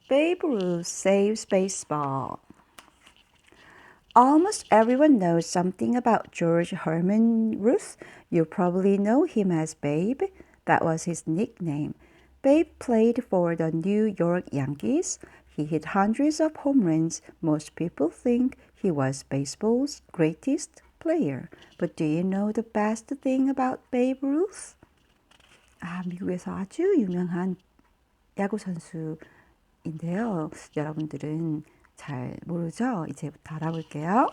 Babe Ruth saves baseball. Almost everyone knows something about George Herman Ruth. You probably know him as Babe. That was his nickname. Babe played for the New York Yankees. He hit hundreds of home runs. Most people think he was baseball's greatest player. But do you know the best thing about Babe Ruth? 미국에서 아주 유명한 야구 선수인데요. 여러분들은 잘 모르죠? 이제부터 알아볼게요.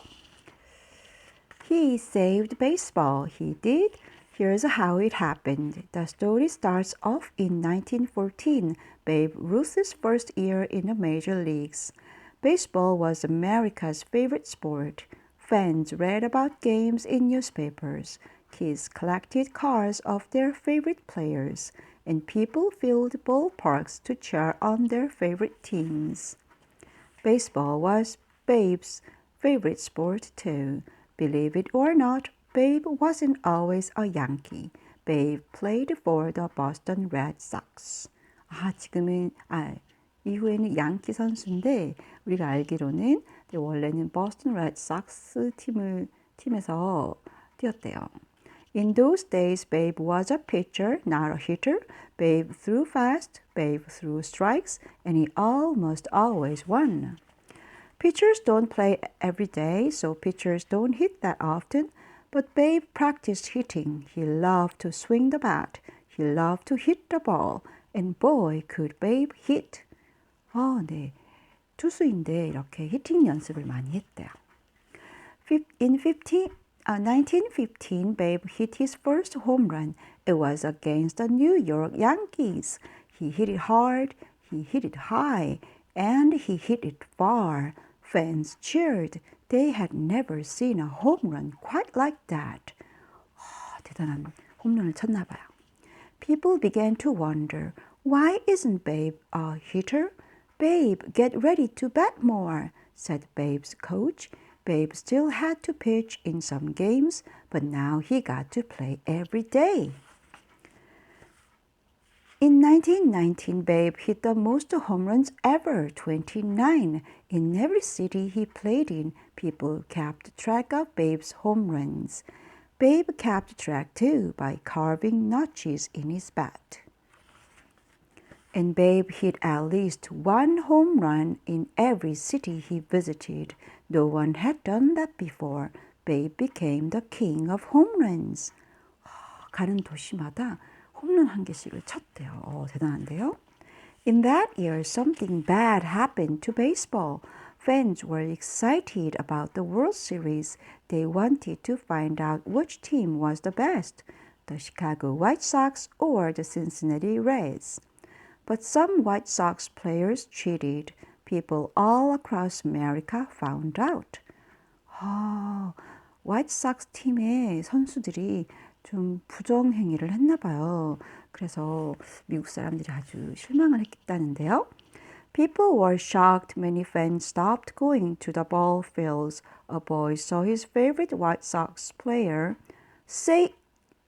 He saved baseball. He did. Here's how it happened. The story starts off in 1914, Babe Ruth's first year in the major leagues. Baseball was America's favorite sport. Fans read about games in newspapers. Kids collected cards of their favorite players, and people filled ballparks to cheer on their favorite teams. Baseball was Babe's favorite sport too. Believe it or not, Babe wasn't always a Yankee. Babe played for the Boston Red Sox. 이후에는 양키 선수인데 우리가 알기로는 원래는 버스턴 레드삭스 팀에서 뛰었대요. In those days, Babe was a pitcher, not a hitter. Babe threw fast, Babe threw strikes, and he almost always won. Pitchers don't play every day, so pitchers don't hit that often. But Babe practiced hitting. He loved to swing the bat. He loved to hit the ball. And boy, could Babe hit. 네. 투수인데 이렇게 히팅 연습을 많이 했대요. In 1915, Babe hit his first home run. It was against the New York Yankees. He hit it hard, he hit it high, and he hit it far. Fans cheered. They had never seen a home run quite like that. 대단한 홈런을 쳤나 봐요. People began to wonder, why isn't Babe a hitter? Babe, get ready to bat more, said Babe's coach. Babe still had to pitch in some games, but now he got to play every day. In 1919, Babe hit the most home runs ever, 29. In every city he played in, people kept track of Babe's home runs. Babe kept track too by carving notches in his bat. And Babe hit at least one home run in every city he visited. No one had done that before. Babe became the king of home runs. 가는 도시마다 홈런 한 개씩을 쳤대요. 대단한데요? In that year, something bad happened to baseball. Fans were excited about the World Series. They wanted to find out which team was the best, the Chicago White Sox or the Cincinnati Reds. But some White Sox players cheated. People all across America found out. White Sox 팀의 선수들이 좀 부정 행위를 했나 봐요. 그래서 미국 사람들이 아주 실망을 했다는데요. People were shocked. Many fans stopped going to the ball fields. A boy saw his favorite White Sox player. Say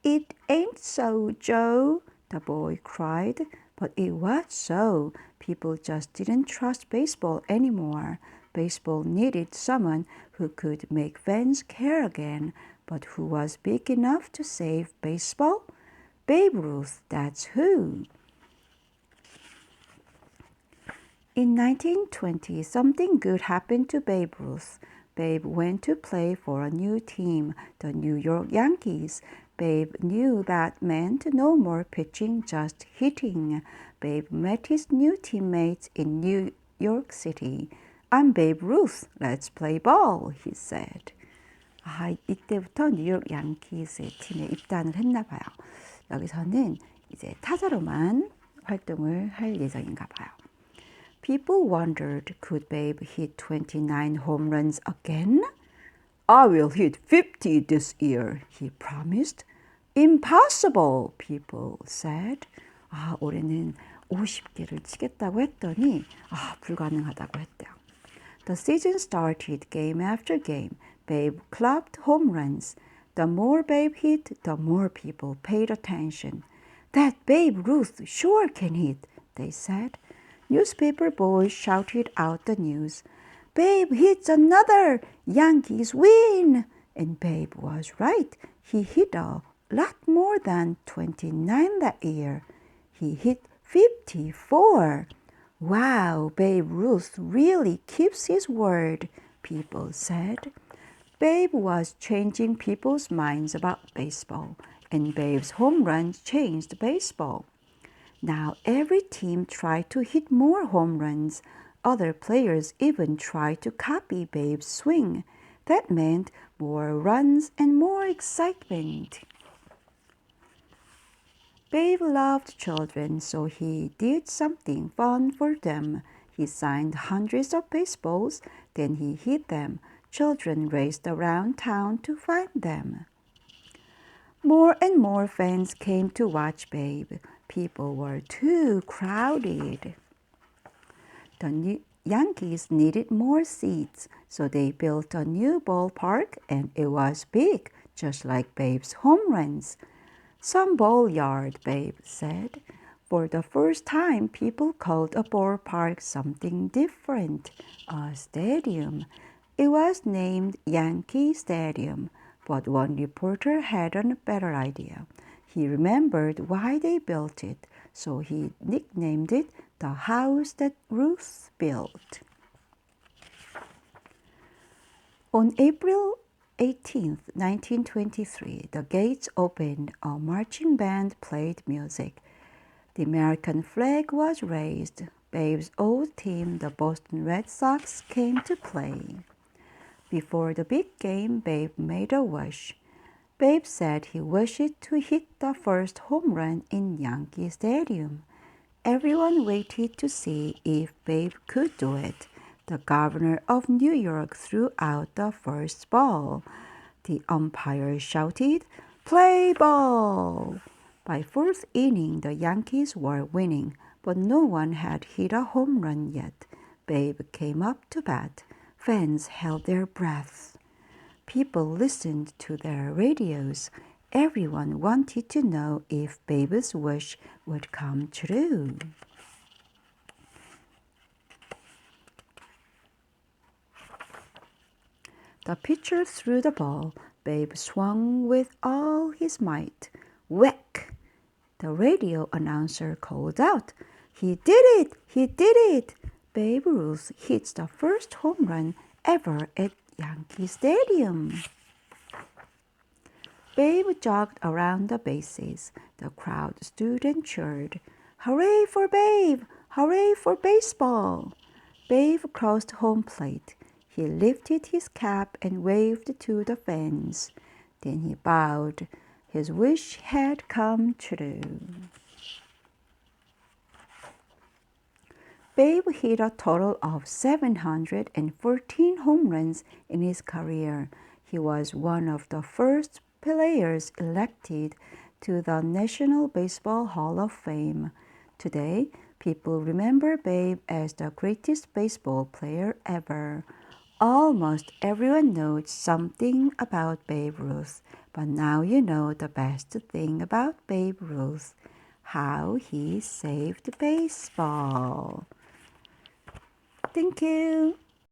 it ain't so, Joe, the boy cried. But it was so. People just didn't trust baseball anymore. Baseball needed someone who could make fans care again. But who was big enough to save baseball? Babe Ruth, that's who. In 1920, something good happened to Babe Ruth. Babe went to play for a new team, the New York Yankees. Babe knew that meant no more pitching, just hitting. Babe met his new teammates in New York City. I'm Babe Ruth. Let's play ball, he said. 이때부터 뉴욕 양키스의 팀에 입단을 했나 봐요. 여기서는 이제 타자로만 활동을 할 예정인가 봐요. People wondered, could Babe hit 29 home runs again? I will hit 50 this year, he promised. Impossible, people said. 올해는 50개를 치겠다고 했더니 불가능하다고 했대요. The season started game after game. Babe clubbed home runs. The more Babe hit, the more people paid attention. That Babe Ruth sure can hit, they said. Newspaper boys shouted out the news. Babe hits another! Yankees win! And Babe was right. He hit a lot more than 29 that year. He hit 54. Wow, Babe Ruth really keeps his word, people said. Babe was changing people's minds about baseball, and Babe's home runs changed baseball. Now every team tried to hit more home runs. Other players even tried to copy Babe's swing. That meant more runs and more excitement. Babe loved children, so he did something fun for them. He signed hundreds of baseballs, then he hit them. Children raced around town to find them. More and more fans came to watch Babe. People were too crowded. The Yankees needed more seats, so they built a new ballpark, and it was big, just like Babe's home runs. Some ball yard, Babe said. For the first time, people called a ballpark something different, a stadium. It was named Yankee Stadium, but one reporter had a better idea. He remembered why they built it, so he nicknamed it the house that Ruth built. On April 18, 1923, the gates opened. A marching band played music. The American flag was raised. Babe's old team, the Boston Red Sox, came to play. Before the big game, Babe made a wish. Babe said he wished to hit the first home run in Yankee Stadium. Everyone waited to see if Babe could do it. The governor of New York threw out the first ball. The umpire shouted, "Play ball!" By fourth inning, the Yankees were winning, but no one had hit a home run yet. Babe came up to bat. Fans held their breath. People listened to their radios. Everyone wanted to know if Babe's wish would come true. The pitcher threw the ball. Babe swung with all his might. Whack! The radio announcer called out, "He did it! He did it!" Babe Ruth hits the first home run ever at Yankee Stadium. Babe jogged around the bases. The crowd stood and cheered. "Hooray for Babe! Hooray for baseball!" Babe crossed home plate. He lifted his cap and waved to the fans. Then he bowed. His wish had come true. Babe hit a total of 714 home runs in his career. He was one of the first players elected to the National Baseball Hall of Fame. Today, people remember Babe as the greatest baseball player ever. Almost everyone knows something about Babe Ruth, but now you know the best thing about Babe Ruth, how he saved baseball. Thank you.